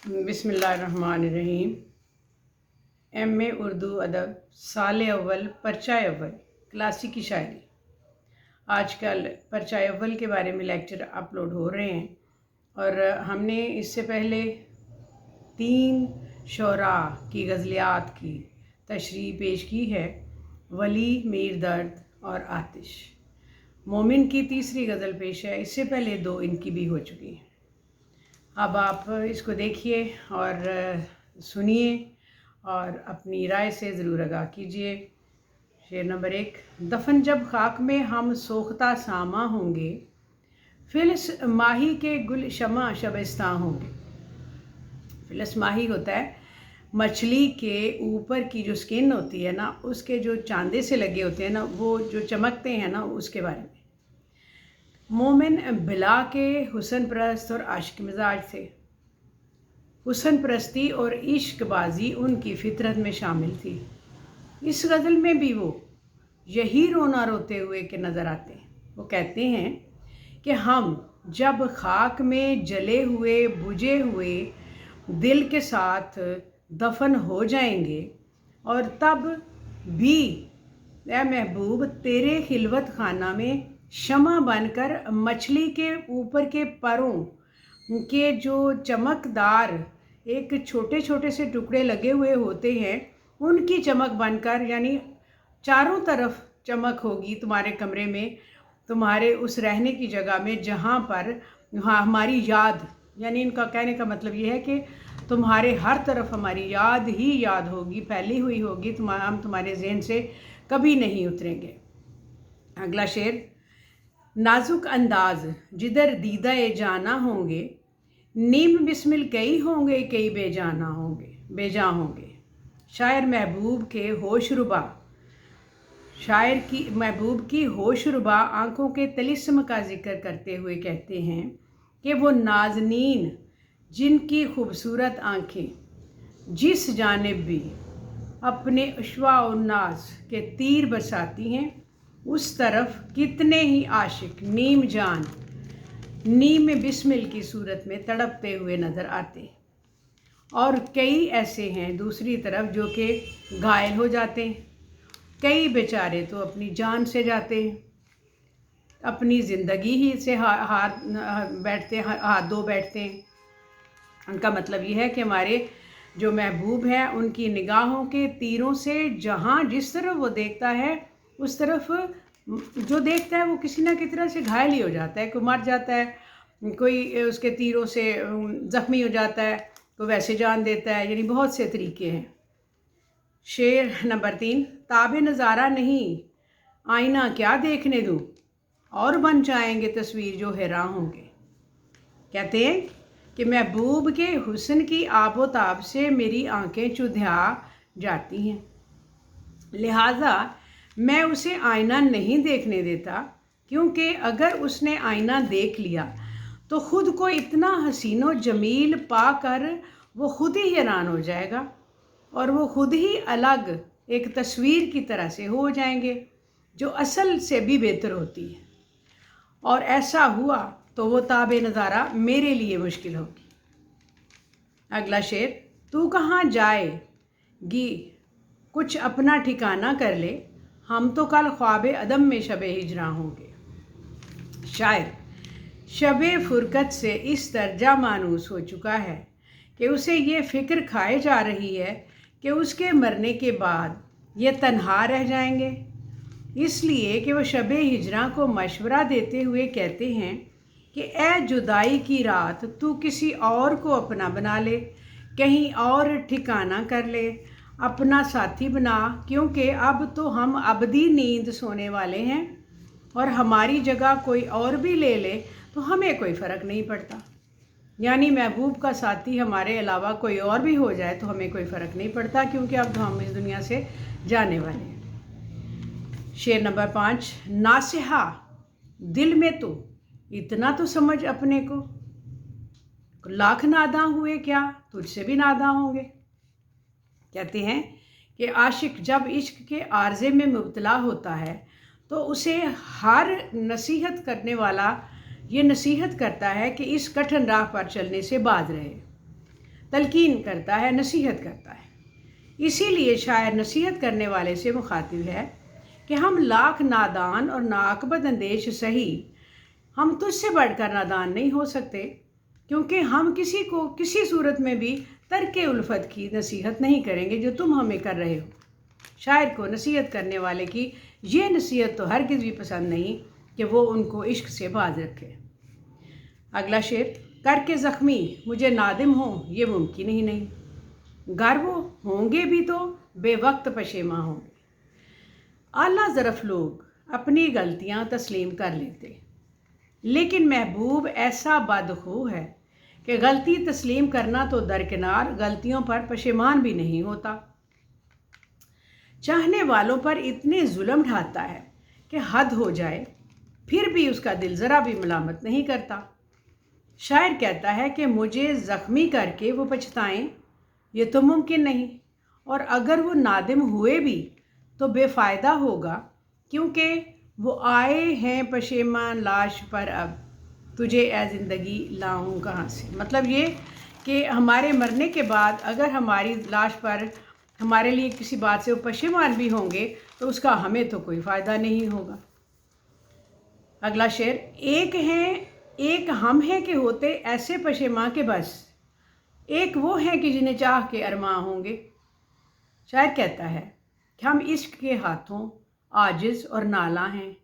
बिस्मिल्लाहिर्रहमानिर्रहीम। M A Urdu अदब साल अव्वल पर्चा अव्वल क्लासिकी शायरी। आजकल पर्चा अव्वल के बारे में लेक्चर अपलोड हो रहे हैं और हमने इससे पहले 3 शोरा की गज़लियात की तशरीह पेश की है, वली, मीर दर्द और आतिश। मोमिन की तीसरी गज़ल पेश है, इससे पहले 2 इनकी भी हो चुकी हैं। अब आप इसको देखिए और सुनिए और अपनी राय से ज़रूर आगाह कीजिए। शेर नंबर 1। दफन जब खाक में हम सोख्ता सामा होंगे, फिलस माही के गुल शमा शबस्तां होंगे। फिलस माही होता है मछली के ऊपर की जो स्किन होती है ना, उसके जो चांदे से लगे होते हैं ना, वो जो चमकते हैं ना, उसके बारे में। मोमिन बिला के हुसन परस्त और आशिक मिजाज थे। हुसन परस्ती और इश्क बाजी उनकी फितरत में शामिल थी। इस गज़ल में भी वो यही रोना रोते हुए के नज़र आते हैं। वो कहते हैं कि हम जब खाक में जले हुए बुझे हुए दिल के साथ दफन हो जाएंगे, और तब भी ए महबूब तेरे खिलवत खाना में शमा बनकर मछली के ऊपर के परों के जो चमकदार एक छोटे छोटे से टुकड़े लगे हुए होते हैं, उनकी चमक बनकर, यानी चारों तरफ चमक होगी तुम्हारे कमरे में, तुम्हारे उस रहने की जगह में जहाँ पर हमारी याद, यानी इनका कहने का मतलब ये है कि तुम्हारे हर तरफ हमारी याद ही याद होगी, फैली हुई होगी, हम तुम्हारे ज़हन से कभी नहीं उतरेंगे। अगला शेर। नाजुक अंदाज जिधर दीदा ए जाना होंगे, नीम बिस्मिल कई होंगे, कई बेजाना होंगे, बेजा होंगे। शायर महबूब के होशरुबा, शायर की महबूब की होशरुबा आँखों के तिलिस्म का जिक्र करते हुए कहते हैं कि वो नाज़नीन जिनकी खूबसूरत आँखें जिस जानिब भी अपने अश्वा और नाज के तीर बरसाती हैं, उस तरफ कितने ही आशिक नीम जान नीम बिस्मिल की सूरत में तड़पते हुए नज़र आते। और कई ऐसे हैं दूसरी तरफ जो कि घायल हो जाते हैं, कई बेचारे तो अपनी जान से जाते हैं, अपनी ज़िंदगी ही से हाथ धो बैठते हैं। उनका मतलब ये है कि हमारे जो महबूब हैं, उनकी निगाहों के तीरों से जहाँ जिस तरफ वो देखता है, उस तरफ जो देखता है वो किसी ना किसी तरह से घायल ही हो जाता है। कोई मर जाता है, कोई उसके तीरों से ज़ख्मी हो जाता है, कोई वैसे जान देता है, यानी बहुत से तरीके हैं। शेर नंबर 3। ताबे नज़ारा नहीं आईना क्या देखने दूँ, और बन जाएंगे तस्वीर जो हैरान होंगे। कहते हैं कि महबूब के हुस्न की आबो ताब से मेरी आंखें चुधिया जाती हैं, लिहाजा मैं उसे आईना नहीं देखने देता, क्योंकि अगर उसने आईना देख लिया तो ख़ुद को इतना हसीन व जमील पाकर वो खुद ही हैरान हो जाएगा और वो खुद ही अलग एक तस्वीर की तरह से हो जाएंगे जो असल से भी बेहतर होती है। और ऐसा हुआ तो वो ताबे नज़ारा मेरे लिए मुश्किल होगी। अगला शेर। तू कहाँ जाएगी कुछ अपना ठिकाना कर ले, हम तो कल ख्वाबे अदम में शबे हिजरा होंगे। शायर शबे फुरकत से इस दर्जा मानूस हो चुका है कि उसे ये फ़िक्र खाए जा रही है कि उसके मरने के बाद ये तन्हा रह जाएंगे, इसलिए कि वह शबे हिजरा को मशवरा देते हुए कहते हैं कि ए जुदाई की रात तू किसी और को अपना बना ले, कहीं और ठिकाना कर ले, अपना साथी बना, क्योंकि अब तो हम अबदी नींद सोने वाले हैं और हमारी जगह कोई और भी ले ले तो हमें कोई फ़र्क नहीं पड़ता। यानी महबूब का साथी हमारे अलावा कोई और भी हो जाए तो हमें कोई फ़र्क नहीं पड़ता, क्योंकि अब तो हम इस दुनिया से जाने वाले हैं। शेर नंबर 5। नासिहा दिल में तो इतना तो समझ अपने को, लाख नादा हुए क्या तुझसे भी नादा होंगे। कहते हैं कि आशिक जब इश्क के आर्ज़े में मुब्तला होता है तो उसे हर नसीहत करने वाला ये नसीहत करता है कि इस कठिन राह पर चलने से बाज रहे। तलकीन करता है, नसीहत करता है। इसीलिए शायर नसीहत करने वाले से मुखातिब है कि हम लाख नादान और नाअक्बत अंदेश सही, हम तुझसे बढ़कर नादान नहीं हो सकते, क्योंकि हम किसी को किसी सूरत में भी तर्क उल्फत की नसीहत नहीं करेंगे जो तुम हमें कर रहे हो। शायर को नसीहत करने वाले की ये नसीहत तो हरगिज़ भी पसंद नहीं कि वो उनको इश्क से बाज रखे। अगला शेर, करके ज़ख्मी मुझे नादिम हो ये मुमकिन ही नहीं, गर वो होंगे भी तो बेवक्त पशेमा होंगे। आला ज़रफ़ लोग अपनी गलतियां तस्लीम कर लेते, लेकिन महबूब ऐसा बदखू है कि गलती तस्लीम करना तो दरकिनार, गलतियों पर पशेमान भी नहीं होता। चाहने वालों पर इतने जुल्म ढाता है कि हद हो जाए, फिर भी उसका दिल ज़रा भी मलामत नहीं करता। शायर कहता है कि मुझे ज़ख्मी करके वो पछताएं ये तो मुमकिन नहीं, और अगर वो नादिम हुए भी तो बेफ़ायदा होगा, क्योंकि वो आए हैं पशेमान लाश पर, अब तुझे ए ज़िंदगी लाऊं कहाँ से। मतलब ये कि हमारे मरने के बाद अगर हमारी लाश पर हमारे लिए किसी बात से वो पशेमान भी होंगे तो उसका हमें तो कोई फ़ायदा नहीं होगा। अगला शेर, एक हम हैं कि होते ऐसे पशेमां के बस, एक वो हैं कि जिन्हें चाह के अरमां होंगे। शायर कहता है कि हम इश्क के हाथों आजिज़ और नाला हैं,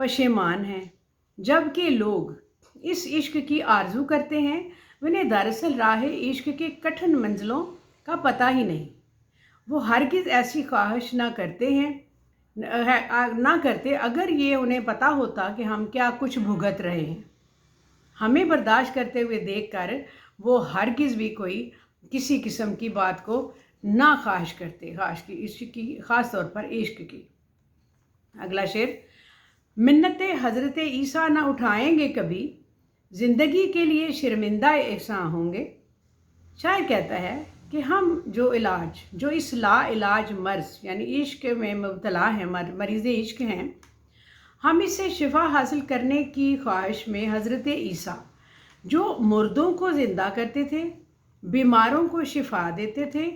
पशेमान हैं, जबकि लोग इस इश्क की आरज़ू करते हैं, उन्हें दरअसल राह इश्क के कठिन मंजिलों का पता ही नहीं। वो हरगिज़ ऐसी ख्वाहिश ना करते अगर ये उन्हें पता होता कि हम क्या कुछ भुगत रहे हैं। हमें बर्दाश्त करते हुए देखकर वो हरगिज़ भी कोई किसी किस्म की बात को ना ख्वाहिश करते, ख़ास तौर पर इश्क की। अगला शेर, मिन्नतें हज़रत ईसा ना उठाएंगे कभी, ज़िंदगी के लिए शर्मिंदा एहसान होंगे। शायर कहता है कि हम जो इस ला इलाज मर्ज़ यानी इश्क में मुब्तला हैं, मरीज़ इश्क हैं, हम इससे शिफा हासिल करने की ख्वाहिश में हज़रत ईसा जो मुर्दों को ज़िंदा करते थे, बीमारों को शिफा देते थे,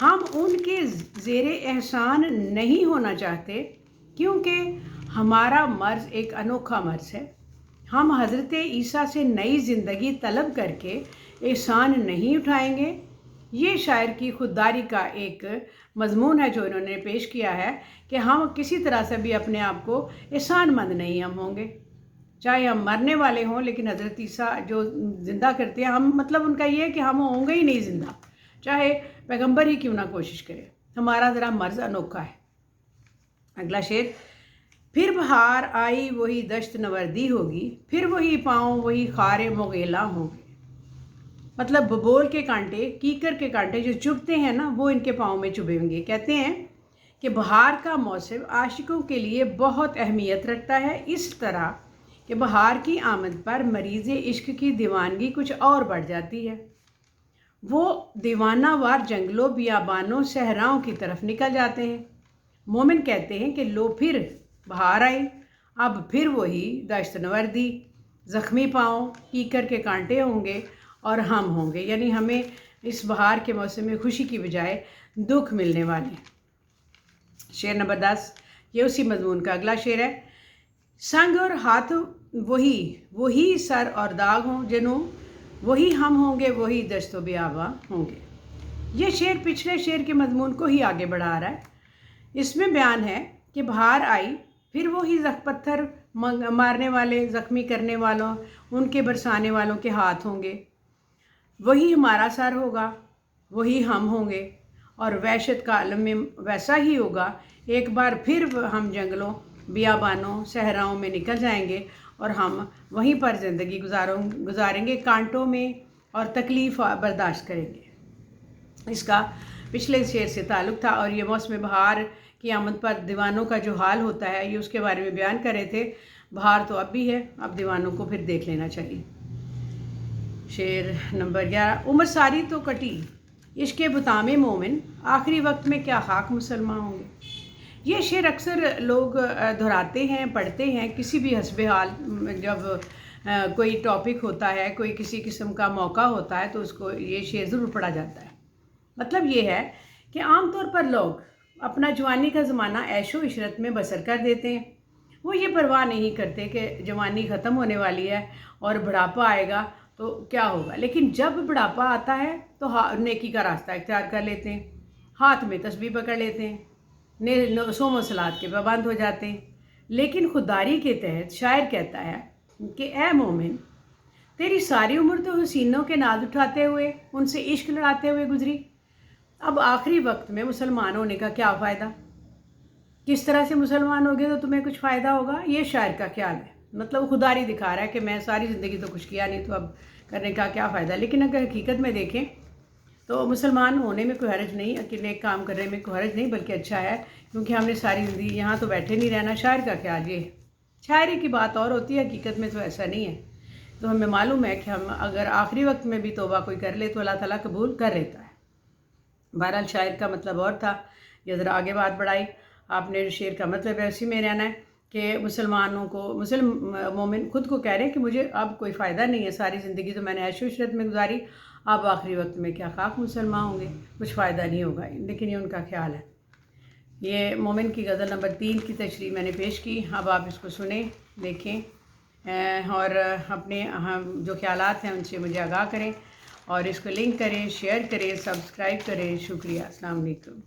हम उनके ज़ेरे एहसान नहीं होना चाहते, क्योंकि हमारा मर्ज़ एक अनोखा मर्ज़ है। हम हज़रत ईसा से नई ज़िंदगी तलब करके एहसान नहीं उठाएंगे। ये शायर की खुददारी का एक मज़मून है जो इन्होंने पेश किया है कि हम किसी तरह से भी अपने आप को एहसानमंद नहीं हम होंगे, चाहे हम मरने वाले हों, लेकिन हज़रत ईसा जो ज़िंदा करते हैं, हम मतलब उनका ये है कि हम होंगे ही नहीं ज़िंदा, चाहे पैगंबर ही क्यों ना कोशिश करे। हमारा ज़रा मर्ज़ अनोखा है। अगला शेर, फिर बहार आई वही दश्त नवर्दी होगी, फिर वही पाँव वही खारे मुगेला होंगे। मतलब बबोल के कांटे, कीकर के कांटे जो चुभते हैं ना, वो इनके पाँव में चुभेंगे। कहते हैं कि बहार का मौसम आशिकों के लिए बहुत अहमियत रखता है, इस तरह कि बहार की आमद पर मरीज़ इश्क की दीवानगी कुछ और बढ़ जाती है। वो दीवानावार जंगलों, बियाबानों, सहराओं की तरफ निकल जाते हैं। मोमिन कहते हैं कि लो फिर बहार आई, अब फिर वही दश्त नवर्दी, ज़ख्मी पाँव, कीकर के कांटे होंगे और हम होंगे, यानी हमें इस बहार के मौसम में खुशी की बजाय दुख मिलने वाले। शेर नंबर 10, ये उसी मजमून का अगला शेर है। संग और हाथ वही सर और दाग हों जिन्हों, वही हम होंगे, वही दस्तो बियाबा होंगे। ये शेर पिछले शेर के मजमून को ही आगे बढ़ा रहा है। इसमें बयान है कि बहार आई, फिर वही पत्थर मारने वाले, ज़ख्मी करने वालों, उनके बरसाने वालों के हाथ होंगे, वही हमारा सर होगा, वही हम होंगे, और वहशत का आलम में वैसा ही होगा। एक बार फिर हम जंगलों, बियाबानों, सहराओं में निकल जाएंगे और हम वहीं पर ज़िंदगी गुजारेंगे, कांटों में, और तकलीफ़ बर्दाश्त करेंगे। इसका पिछले शेर से ताल्लुक़ था, और ये मौसम बहार की आमद पर दीवानों का जो हाल होता है, ये उसके बारे में बयान कर रहे थे। बहार तो अब भी है, अब दीवानों को फिर देख लेना चाहिए। शेर नंबर 11, उम्र सारी तो कटी इश्क़ बुतामे मोमिन, आखिरी वक्त में क्या खाक मुसलमान होंगे। ये शेर अक्सर लोग दोहराते हैं, पढ़ते हैं किसी भी हस्बे हाल जब کوئی ٹاپک ہوتا ہے، کوئی کسی قسم کا موقع ہوتا ہے تو اس کو یہ شعر ضرور پڑھا جاتا ہے۔ مطلب یہ ہے کہ عام طور پر لوگ اپنا جوانی کا زمانہ عیش و عشرت میں بسر کر دیتے ہیں۔ وہ یہ پرواہ نہیں کرتے کہ جوانی ختم ہونے والی ہے اور بڑھاپا آئے گا تو کیا ہوگا، لیکن جب بڑھاپا آتا ہے تو نیکی کا راستہ اختیار کر لیتے ہیں، ہاتھ میں تسبیح پکڑ لیتے ہیں، صوم و صلات کے پابند ہو جاتے ہیں۔ لیکن خودداری کے تحت شاعر کہتا ہے کہ اے مومن، تیری ساری عمر تو حسینوں کے ناز اٹھاتے ہوئے، ان سے عشق لڑاتے ہوئے گزری، اب آخری وقت میں مسلمان ہونے کا کیا فائدہ؟ کس طرح سے مسلمان ہوگے تو تمہیں کچھ فائدہ ہوگا؟ یہ شاعر کا خیال ہے۔ مطلب خودداری دکھا رہا ہے کہ میں ساری زندگی تو کچھ کیا نہیں، تو اب کرنے کا کیا فائدہ؟ لیکن اگر حقیقت میں دیکھیں تو مسلمان ہونے میں کوئی حرج نہیں، کہ نیک کام کرنے میں کوئی حرج نہیں، بلکہ اچھا ہے، کیونکہ ہم نے ساری زندگی یہاں تو بیٹھے نہیں رہنا۔ شاعر کا خیال یہ ہے، شاعری کی بات اور ہوتی ہے، حقیقت میں تو ایسا نہیں ہے۔ تو ہمیں معلوم ہے کہ ہم اگر آخری وقت میں بھی توبہ کوئی کر لے تو اللہ تعالیٰ قبول کر لیتا ہے۔ بہرحال شاعر کا مطلب اور تھا، یہ ذرا آگے بات بڑھائی آپ نے۔ شعر کا مطلب ہے اسی میں رہنا ہے کہ مسلمانوں کو، مومن خود کو کہہ رہے ہیں کہ مجھے اب کوئی فائدہ نہیں ہے، ساری زندگی تو میں نے عیش و عشرت میں گزاری، اب آخری وقت میں کیا خاک مسلمان ہوں گے، کچھ فائدہ نہیں ہوگا۔ لیکن یہ ان کا خیال ہے۔ یہ مومن کی غزل نمبر 3 کی تشریح میں نے پیش کی، اب آپ اس کو سنیں، دیکھیں اور اپنے جو خیالات ہیں ان سے مجھے آگاہ کریں، اور اس کو لنک کریں، شیئر کریں، سبسکرائب کریں۔ شکریہ، السلام علیکم۔